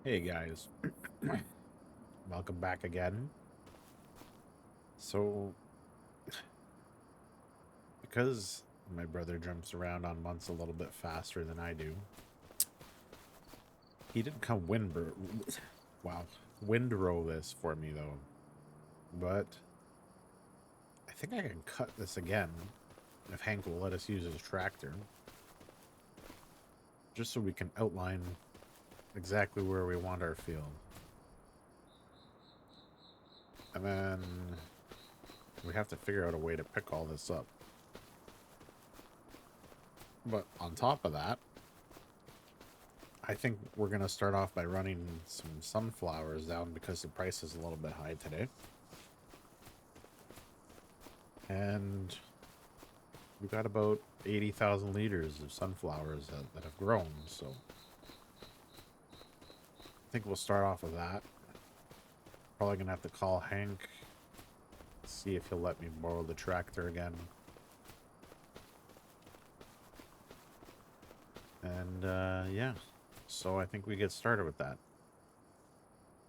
Hey guys, welcome back again. So, because my brother jumps around on months a little bit faster than I do, he didn't come wow, windrow this for me though. But I think I can cut this again if Hank will let us use his tractor, just so we can outline exactly where we want our field. And then we have to figure out a way to pick all this up. But on top of that, I think we're going to start off by running some sunflowers down because the price is a little bit high today. And we've got about 80,000 liters of sunflowers that have grown. So I think we'll start off with that. Probably going to have to call Hank, see if he'll let me borrow the tractor again. And yeah, so I think we get started with that.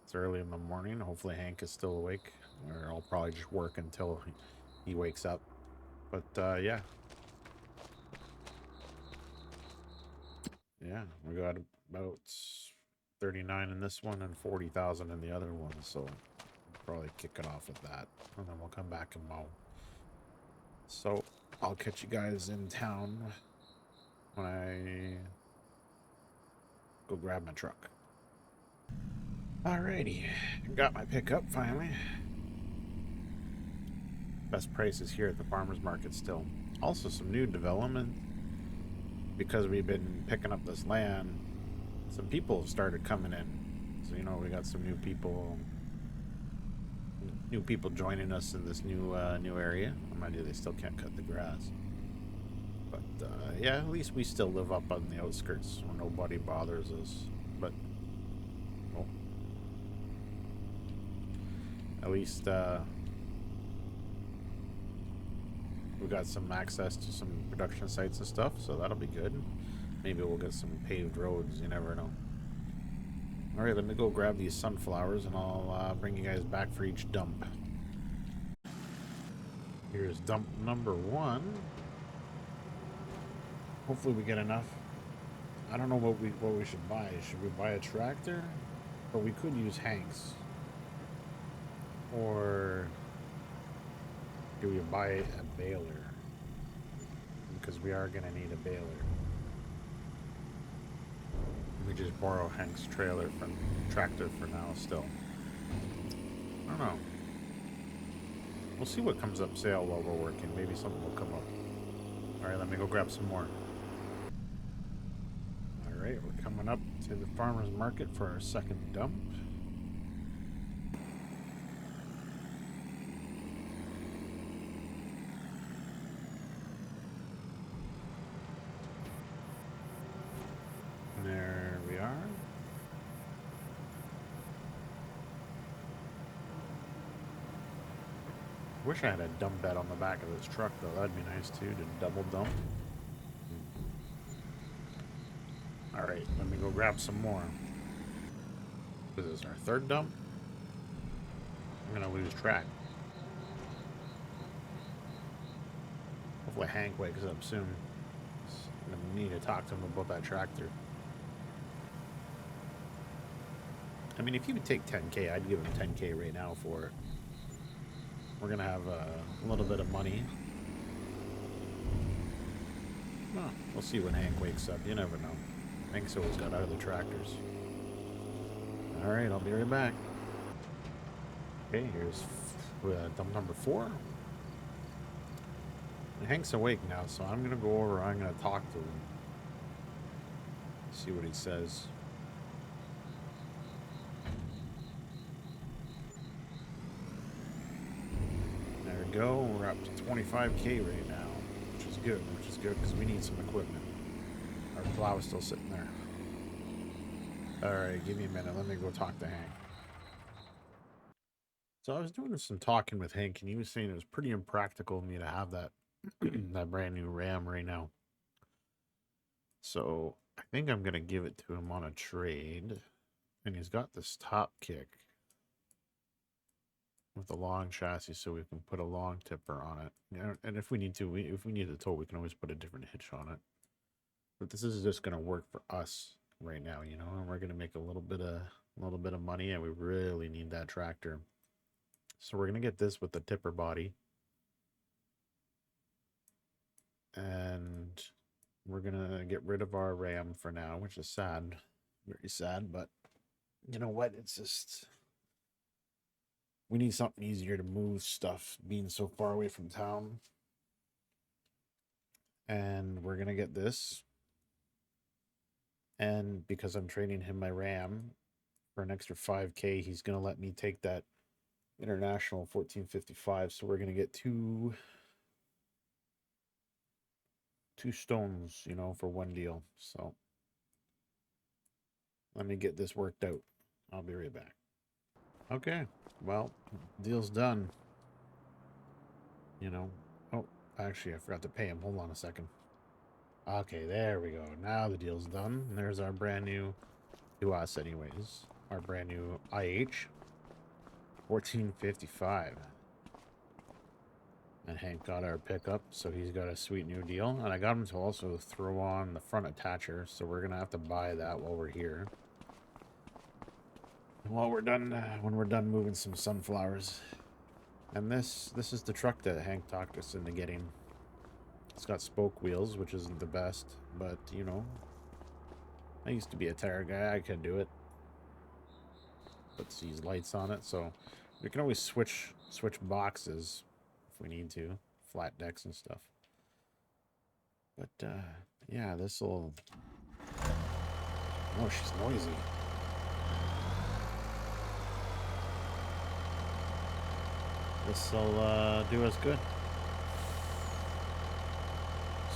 It's early in the morning. Hopefully Hank is still awake, or I'll probably just work until he wakes up. But yeah, yeah, we got about 39 in this one and 40,000 in the other one, so we'll probably kick it off with that, and then we'll come back and mow. So I'll catch you guys in town when I go grab my truck. Alrighty, got my pickup finally. Best prices here at the farmer's market still. Also some new development because we've been picking up this land. Some people have started coming in, so we got some new people joining us in this new area. Mind you, they still can't cut the grass, but yeah, at least we still live up on the outskirts where nobody bothers us. But well, at least we got some access to some production sites and stuff, so that'll be good. Maybe we'll get some paved roads. You never know. All right, let me go grab these sunflowers, and I'll bring you guys back for each dump. Here's dump number one. Hopefully we get enough. I don't know what we should buy. Should we buy a tractor? But we could use Hank's. Or do we buy a baler? Because we are gonna need a baler. We just borrow Hank's tractor for now still. I don't know. We'll see what comes up sale while we're working. Maybe something will come up. Alright, let me go grab some more. Alright, we're coming up to the farmer's market for our second dump. There we are. Wish I had a dump bed on the back of this truck, though. That'd be nice, too, to double dump. Alright, let me go grab some more. This is our third dump. I'm gonna lose track. Hopefully Hank wakes up soon. I'm gonna need to talk to him about that tractor. I mean, if he would take 10K, I'd give him 10K right now for it. We're gonna have a little bit of money. Well, we'll see when Hank wakes up. You never know. Hank's always got other tractors. Alright, I'll be right back. Okay, here's dump number 4. Hank's awake now, so I'm gonna go over. I'm gonna talk to him. See what he says. There we go. We're up to 25K right now, which is good. Which is good because we need some equipment. Our plow is still sitting there. Alright, give me a minute. Let me go talk to Hank. So I was doing some talking with Hank, and he was saying it was pretty impractical of me to have that that brand new Ram right now. So I think I'm gonna give it to him on a trade. And he's got this top kick with the long chassis, so we can put a long tipper on it. Yeah, and if we need to, if we need a tow, we can always put a different hitch on it. But this is just gonna work for us right now, you know, and we're gonna make a little bit of money, and we really need that tractor. So we're gonna get this with the tipper body, and we're gonna get rid of our Ram for now, which is sad, very sad. But you know what? It's just we need something easier to move stuff, being so far away from town. And we're gonna get this. And because I'm trading him my Ram for an extra 5K, he's gonna let me take that International 1455. So we're gonna get two stones, you know, for one deal. So let me get this worked out. I'll be right back. Okay, well, deal's done. You know, oh, actually, I forgot to pay him. Hold on a second. Okay, there we go. Now the deal's done. There's our brand new, to us anyways, our brand new IH 1455. And Hank got our pickup, so he's got a sweet new deal. And I got him to also throw on the front attacher, so we're gonna have to buy that while we're here. And while we're done, when we're done moving some sunflowers. And this is the truck that Hank talked us into getting. It's got spoke wheels, which isn't the best, but you know, I used to be a tire guy. I could do it. Puts these lights on it, so we can always switch boxes if we need to, flat decks and stuff. But yeah, this will. Oh, she's noisy. This will do us good.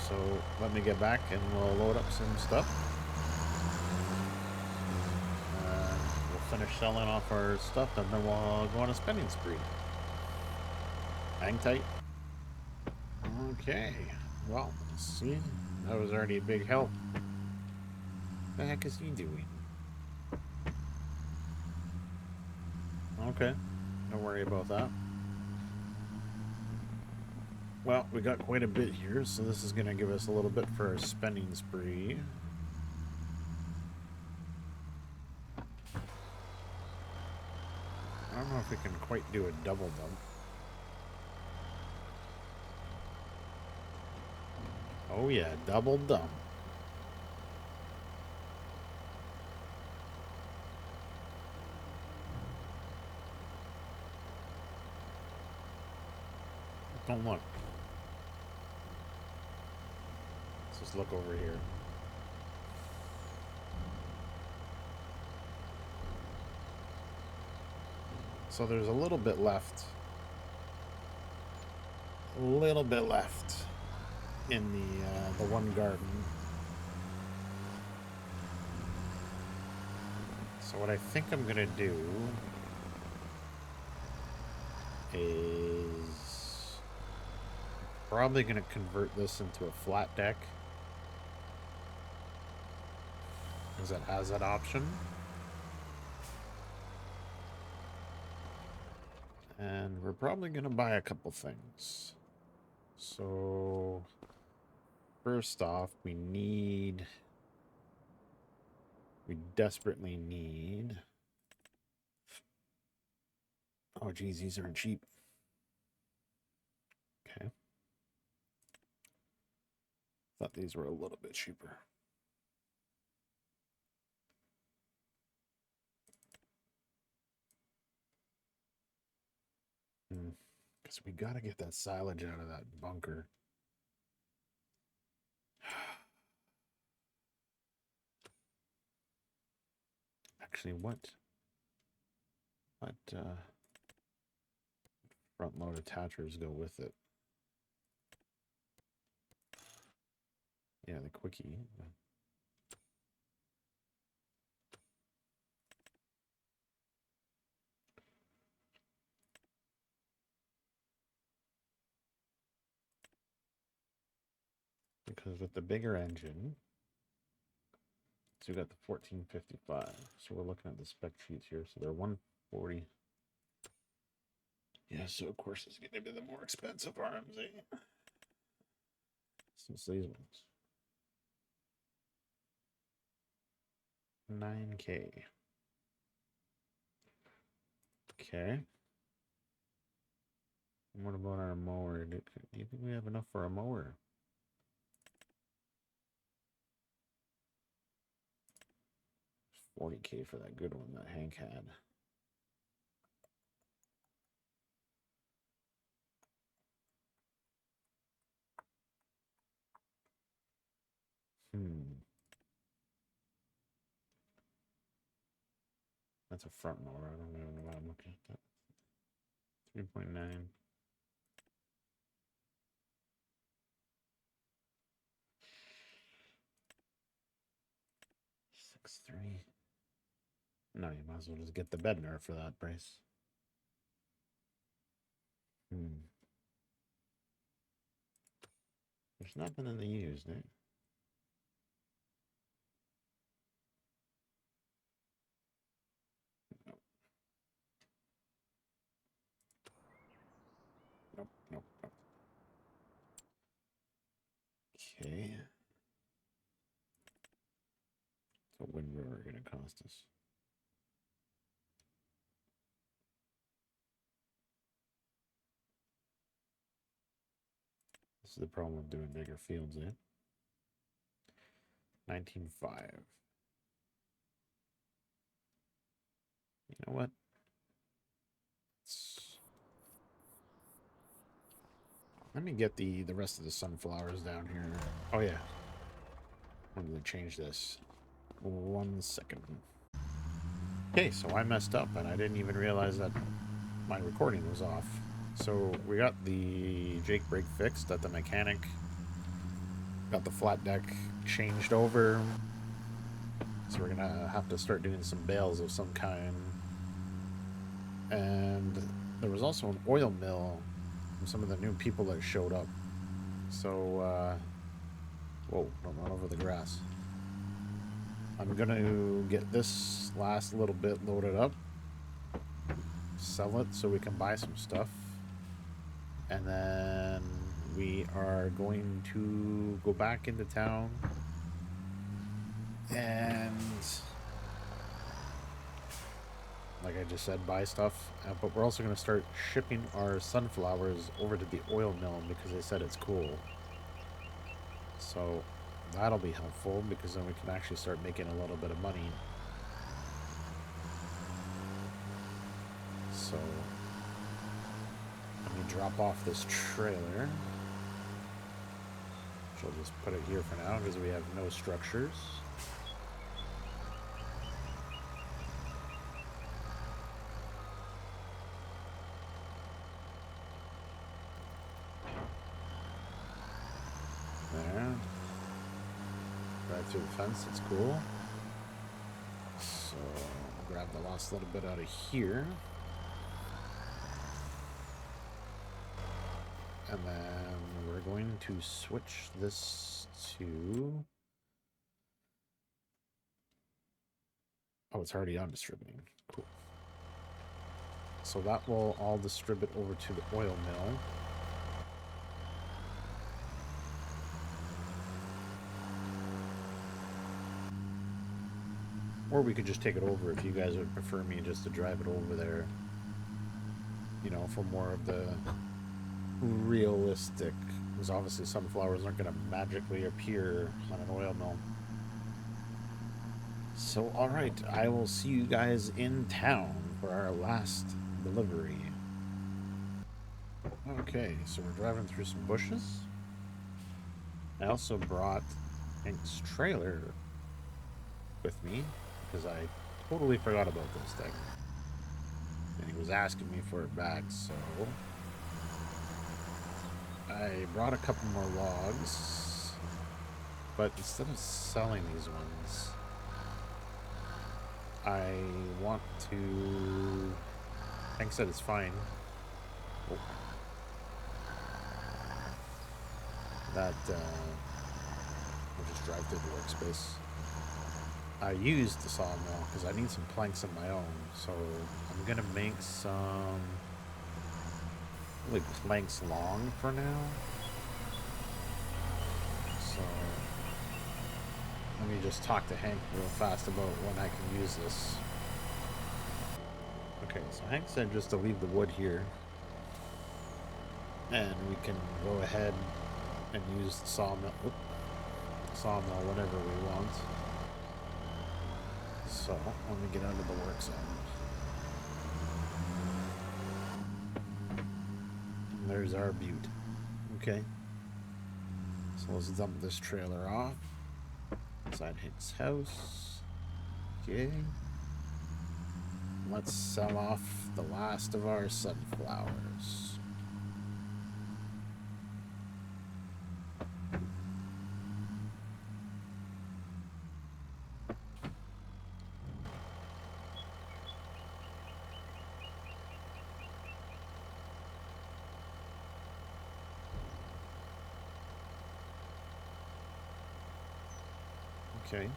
So let me get back and we'll load up some stuff. We'll finish selling off our stuff and then we'll go on a spending spree. Hang tight. Okay. Well, see, that was already a big help. What the heck is he doing? Okay. Don't worry about that. Well, we got quite a bit here, so this is going to give us a little bit for our spending spree. I don't know if we can quite do a double dump. Oh yeah, double dump. Don't look. Let's just look over here. So there's a little bit left. A little bit left in the one garden. So what I think I'm gonna do is probably gonna convert this into a flat deck, because it has that option. And we're probably gonna buy a couple things. So first off, we desperately need. Oh geez, these aren't cheap. Okay. Thought these were a little bit cheaper. Because we gotta get that silage out of that bunker. Actually, what front load attachers go with it? Yeah, the quickie. Because with the bigger engine, So we got the 1455. So we're looking at the spec sheets here. So they're 140. Yeah, so of course it's going to be the more expensive arms, eh? Since these ones. 9K. Okay. What about our mower? Do you think we have enough for a mower? $40K for that good one that Hank had. That's a front mower. I don't know why I'm looking at that. 3.9. $6.3. No, you might as well just get the Bednar for that price. There's nothing in the used, eh? Nope, nope, nope. Okay. So Wind Rower going to cost us. This is the problem with doing bigger fields, eh? 19.5. You know what? Let me get the rest of the sunflowers down here. Oh yeah. I'm going to change this. 1 second. Okay, so I messed up and I didn't even realize that my recording was off. So we got the Jake brake fixed at the mechanic. Got the flat deck changed over. So we're gonna have to start doing some bales of some kind. And there was also an oil mill from some of the new people that showed up. So, whoa, don't run over the grass. I'm gonna get this last little bit loaded up, sell it so we can buy some stuff, and then we are going to go back into town and, like I just said, buy stuff. But we're also going to start shipping our sunflowers over to the oil mill because they said it's cool. So that'll be helpful because then we can actually start making a little bit of money. So let me drop off this trailer. I'll just put it here for now because we have no structures. There. Right through the fence, it's cool. So I'll grab the last little bit out of here. And then we're going to switch this to... Oh, it's already on distributing. Cool. So that will all distribute over to the oil mill. Or we could just take it over if you guys would prefer me just to drive it over there. You know, for more of the realistic. Because obviously sunflowers aren't going to magically appear on an oil mill. So, alright, I will see you guys in town for our last delivery. Okay, so we're driving through some bushes. I also brought Hank's trailer with me because I totally forgot about this thing. And he was asking me for it back, so I brought a couple more logs. But instead of selling these ones, I want to... Hank said it's fine. Oh. That, we'll just drive through the workspace. I used the sawmill because I need some planks of my own. So I'm gonna make some like planks long for now. So let me just talk to Hank real fast about when I can use this. Okay, so Hank said just to leave the wood here, and we can go ahead and use the sawmill whenever we want. So let me get out of the work zone. And there's our butte. Okay. So let's dump this trailer off. Inside Hank's house. Okay. Let's sell off the last of our sunflowers. Okay.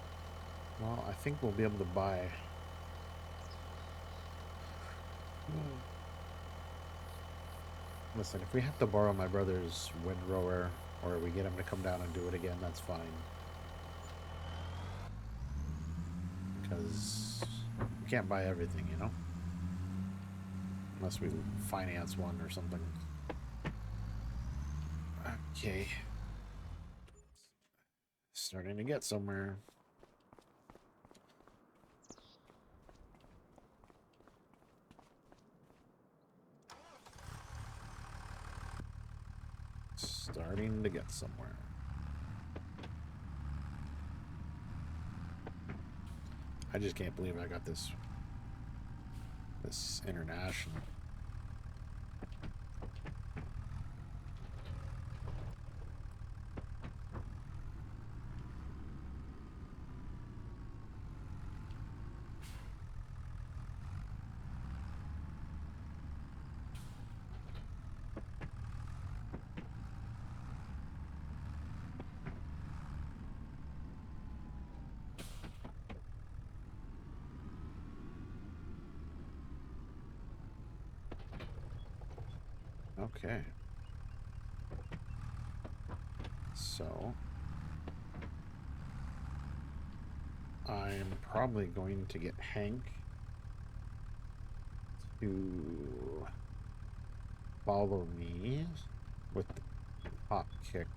Well, I think we'll be able to buy... Listen, if we have to borrow my brother's windrower, or we get him to come down and do it again, that's fine. Because we can't buy everything, you know? Unless we finance one or something. Okay. Starting to get somewhere. Starting to get somewhere. I just can't believe I got this international. Okay. So I'm probably going to get Hank to follow me with the hot kick.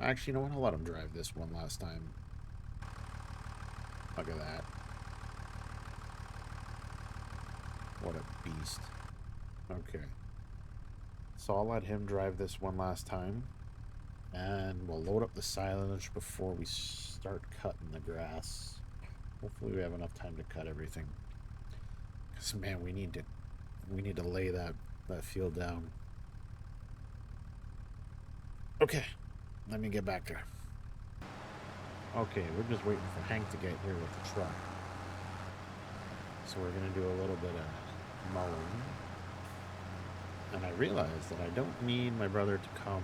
Actually, you know what? I'll let him drive this one last time. Look at that. What a beast. Okay. So I'll let him drive this one last time. And we'll load up the silage before we start cutting the grass. Hopefully we have enough time to cut everything. Because, man, we need to lay that field down. Okay. Let me get back there. Okay, we're just waiting for Hank to get here with the truck. So we're going to do a little bit of mowing. And I realized that I don't need my brother to come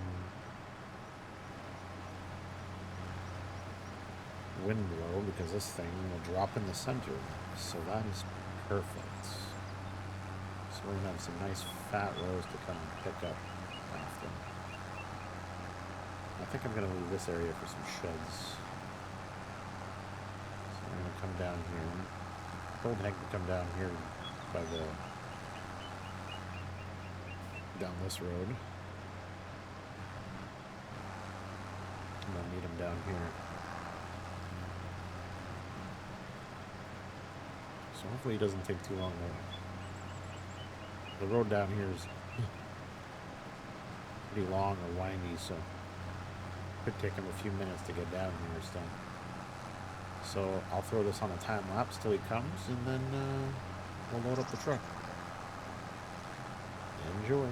wind blow because this thing will drop in the center. So that is perfect. So we're going to have some nice fat rows to come and pick up after. I think I'm going to leave this area for some sheds. So I'm going to come down here. I told Hank to come down here by down this road. And I'll meet him down here. So hopefully it doesn't take too long. The road down here is pretty long or windy, so it could take him a few minutes to get down here or stuff. So I'll throw this on a time lapse till he comes, and then we'll load up the truck. Enjoy.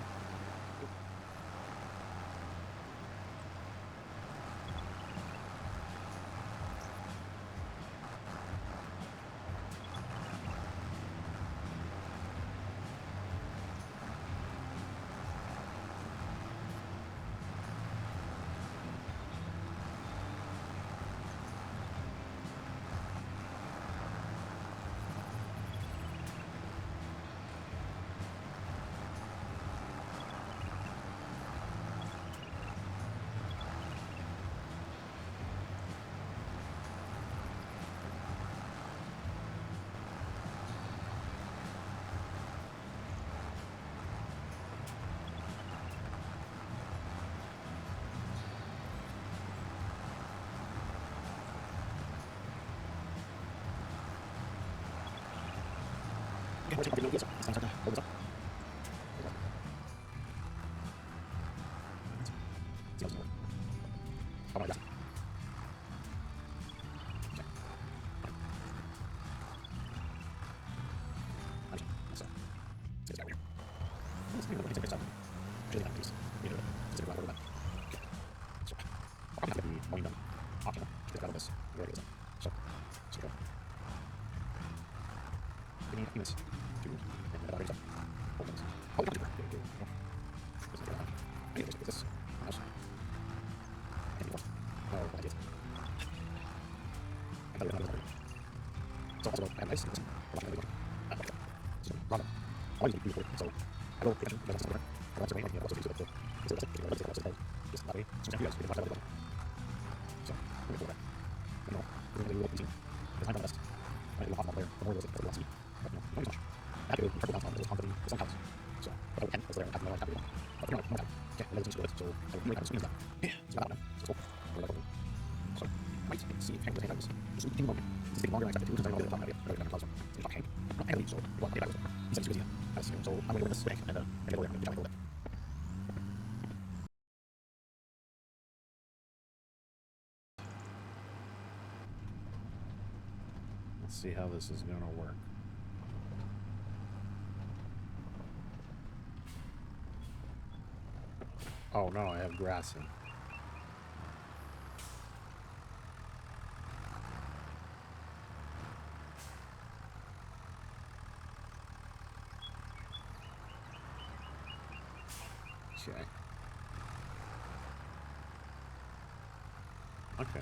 Let's see how this is gonna work. Oh no, I have grass in. Okay. Okay.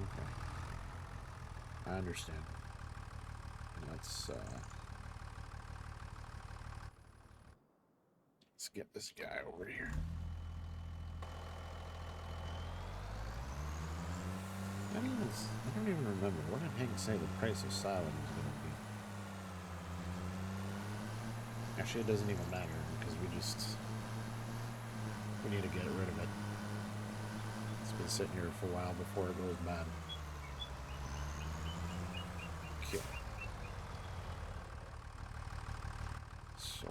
Okay. I understand. Let's get this guy over here. I don't even remember. What did Hank say the price of silent was going to be? Actually, it doesn't even matter because we need to get rid of it. It's been sitting here for a while before it goes bad. Okay. So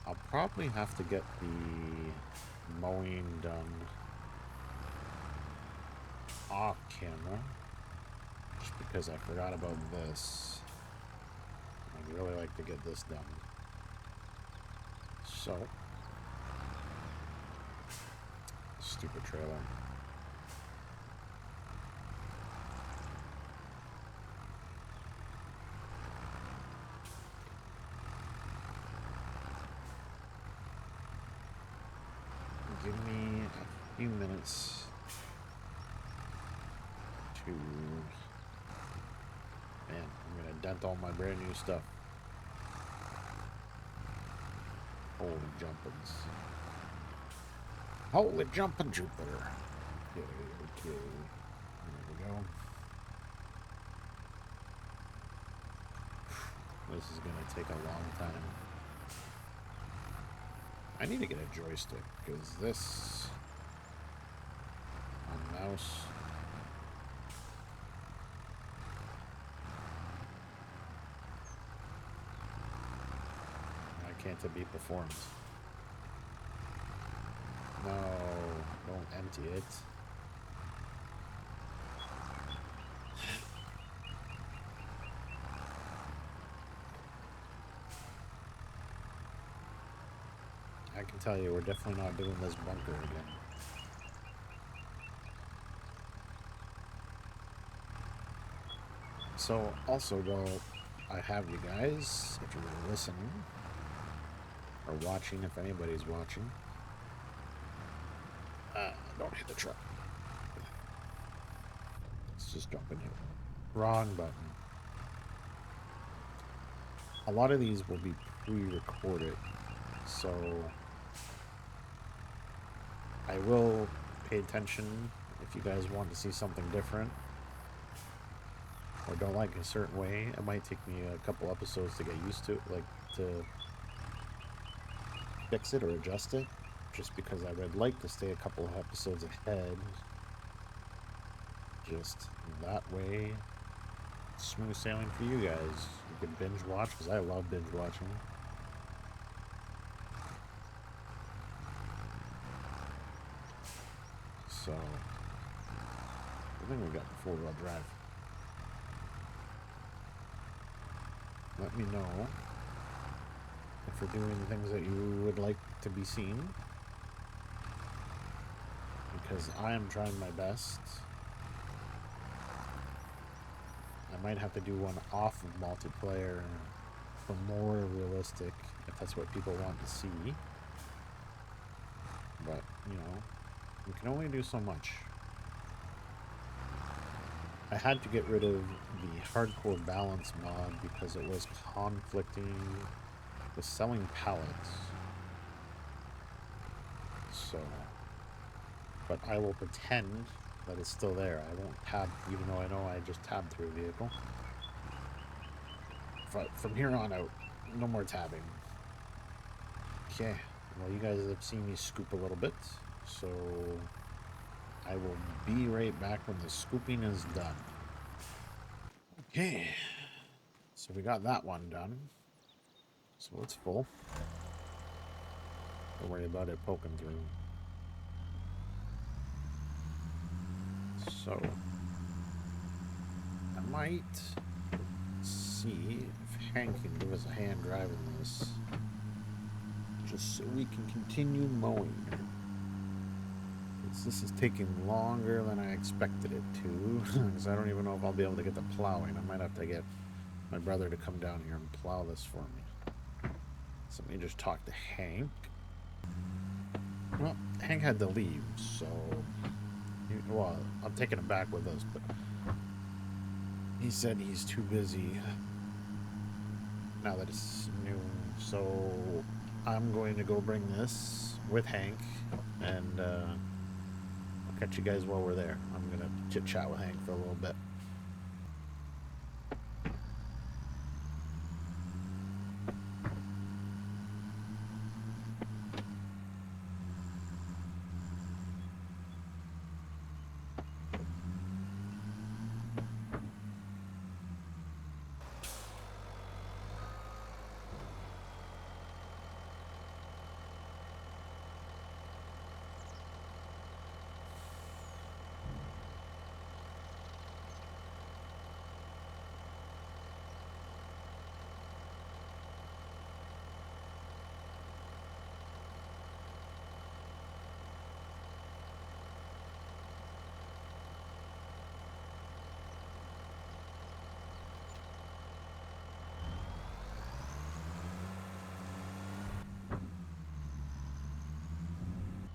I'll probably have to get the mowing done off camera just because I forgot about this. I'd really like to get this done. So, stupid trailer. Give me a few minutes to... Man, I'm gonna dent all my brand new stuff. Holy jumpins'. Holy jumpin' Jupiter. Okay. There we go. This is gonna take a long time. I need to get a joystick, because this on mouse. Why can't it be performed? No, don't empty it. I can tell you, we're definitely not doing this bunker again. So, also, though, I have you guys, if you're listening, or watching, if anybody's watching. Don't hit the truck. Let's just jump in here. Wrong button. A lot of these will be pre-recorded, so I will pay attention if you guys want to see something different. or don't like a certain way, it might take me a couple episodes to get used to it, like to fix it or adjust it, just because I would like to stay a couple of episodes ahead. Just that way, smooth sailing for you guys. You can binge watch, because I love binge watching. So, I think we got the four-wheel drive. Let me know if we're doing things that you would like to be seen, because I am trying my best. I might have to do one off of multiplayer for more realistic, if that's what people want to see. But, you know, we can only do so much. I had to get rid of the hardcore balance mod because it was conflicting with selling pallets. So, but I will pretend that it's still there. I won't tab, even though I know I just tabbed through a vehicle. But from here on out, no more tabbing. Okay, well, you guys have seen me scoop a little bit, so I will be right back when the scooping is done. Okay, so we got that one done. So it's full. Don't worry about it poking through. So I might see if Hank can give us a hand driving this, just so we can continue mowing. This is taking longer than I expected it to, because I don't even know if I'll be able to get the plowing. I might have to get my brother to come down here and plow this for me. So let me just talk to Hank. Well, Hank had to leave, so... Well, I'm taking him back with us, but... He said he's too busy now that it's noon, so I'm going to go bring this with Hank, and I'll catch you guys while we're there. I'm gonna chit chat with Hank for a little bit.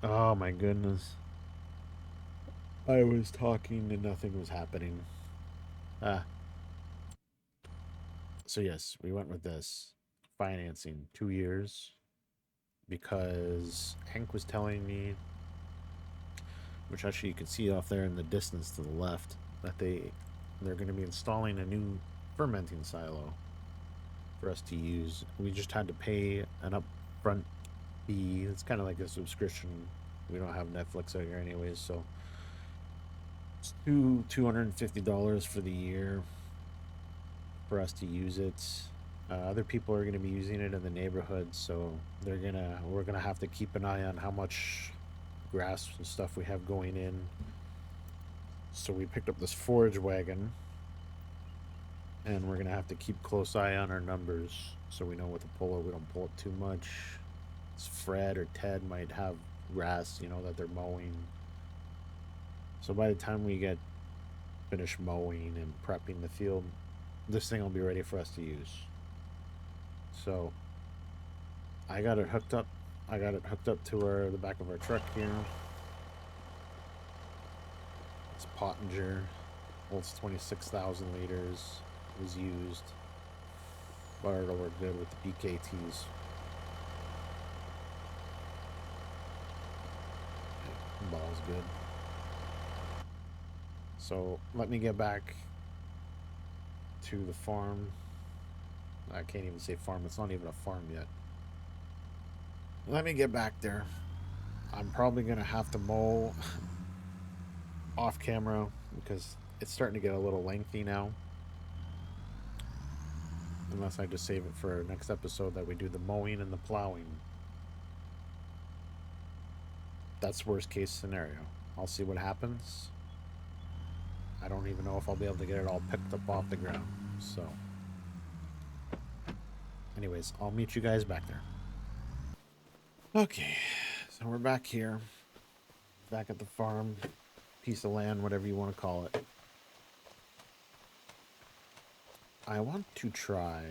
Oh my goodness. I was talking and nothing was happening. Ah. So yes, we went with this. Financing, 2 years. Because Hank was telling me, which actually you can see off there in the distance to the left, that they're going to be installing a new fermenting silo for us to use. We just had to pay an upfront fee. It's kind of like a subscription. We don't have Netflix out here anyways, so it's $250 for the year for us to use it. Other people are going to be using it in the neighborhood, so we're gonna have to keep an eye on how much grass and stuff we have going in. So we picked up this forage wagon, and we're gonna have to keep close eye on our numbers so we know what to pull, or we don't pull it too much. Fred or Ted might have grass, that they're mowing. So by the time we get finished mowing and prepping the field, this thing will be ready for us to use. So I got it hooked up. I got it hooked up to the back of our truck here. It's Pottinger, holds 26,000 liters. Was used, but it'll work good with the PKTs. Ball's good. So let me get back to the farm. I can't even say farm. It's not even a farm yet. Let me get back there. I'm probably going to have to mow off camera because it's starting to get a little lengthy now. Unless I just save it for next episode that we do the mowing and the plowing. That's worst case scenario. I'll see what happens. I don't even know if I'll be able to get it all picked up off the ground. So, anyways, I'll meet you guys back there. Okay, so we're back here. Back at the farm. Piece of land, whatever you want to call it. I want to try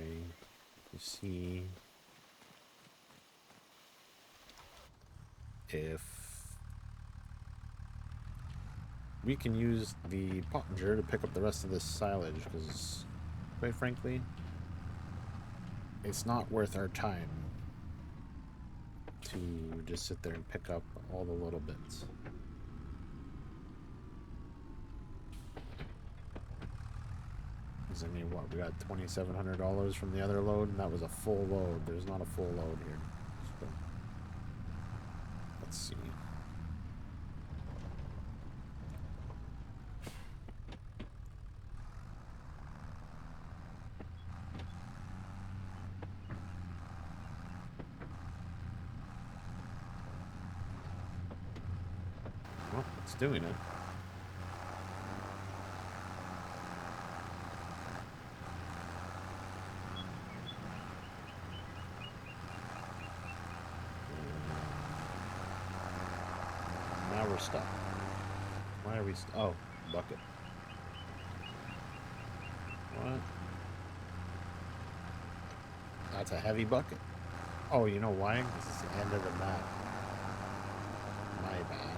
to see if we can use the pottinger to pick up the rest of this silage, because quite frankly, it's not worth our time to just sit there and pick up all the little bits. Because I mean, what, we got $2,700 from the other load, and that was a full load. There's not a full load here. So, let's see. Well, it's doing it. Now we're stuck. Why are we oh, bucket. What? That's a heavy bucket. Oh, you know why? This is the end of the map. My bad.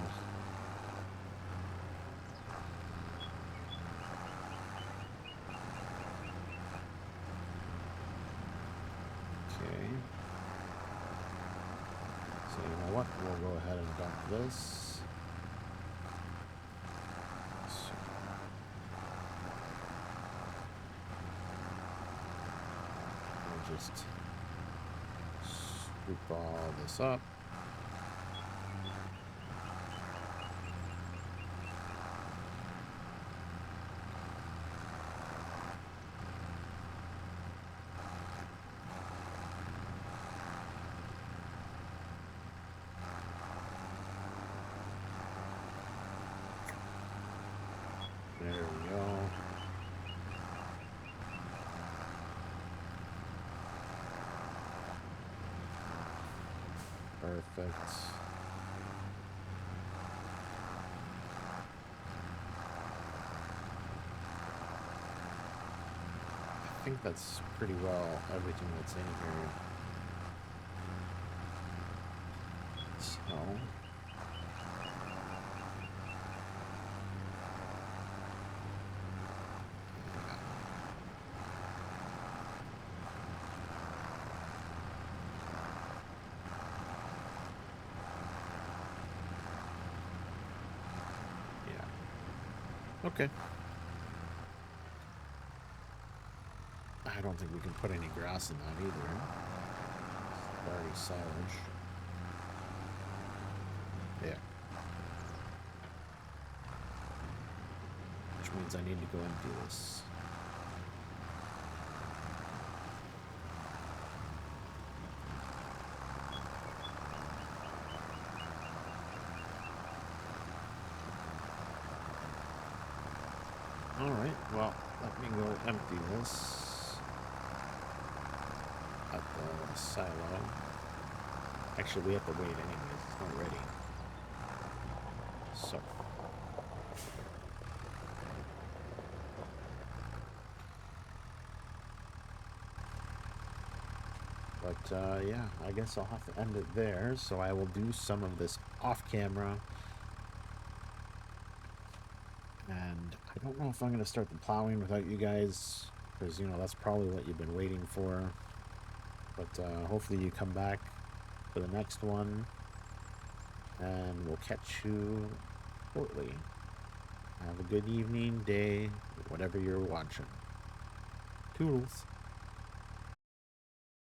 Okay. So you know what? We'll go ahead and dump this. So we'll just scoop all this up. There we go. Perfect. I think that's pretty well everything that's in here. So yeah. Okay. I don't think we can put any grass in that either. It's already silage. Yeah. Which means I need to go and do this. Alright, well, let me go empty this at the silo. Actually, we have to wait anyways, it's not ready. So. But, yeah, I guess I'll have to end it there, so I will do some of this off camera. And I don't know if I'm going to start the plowing without you guys, because, you know, that's probably what you've been waiting for. But hopefully you come back for the next one, and we'll catch you shortly. Have a good evening, day, whatever you're watching. Toodles.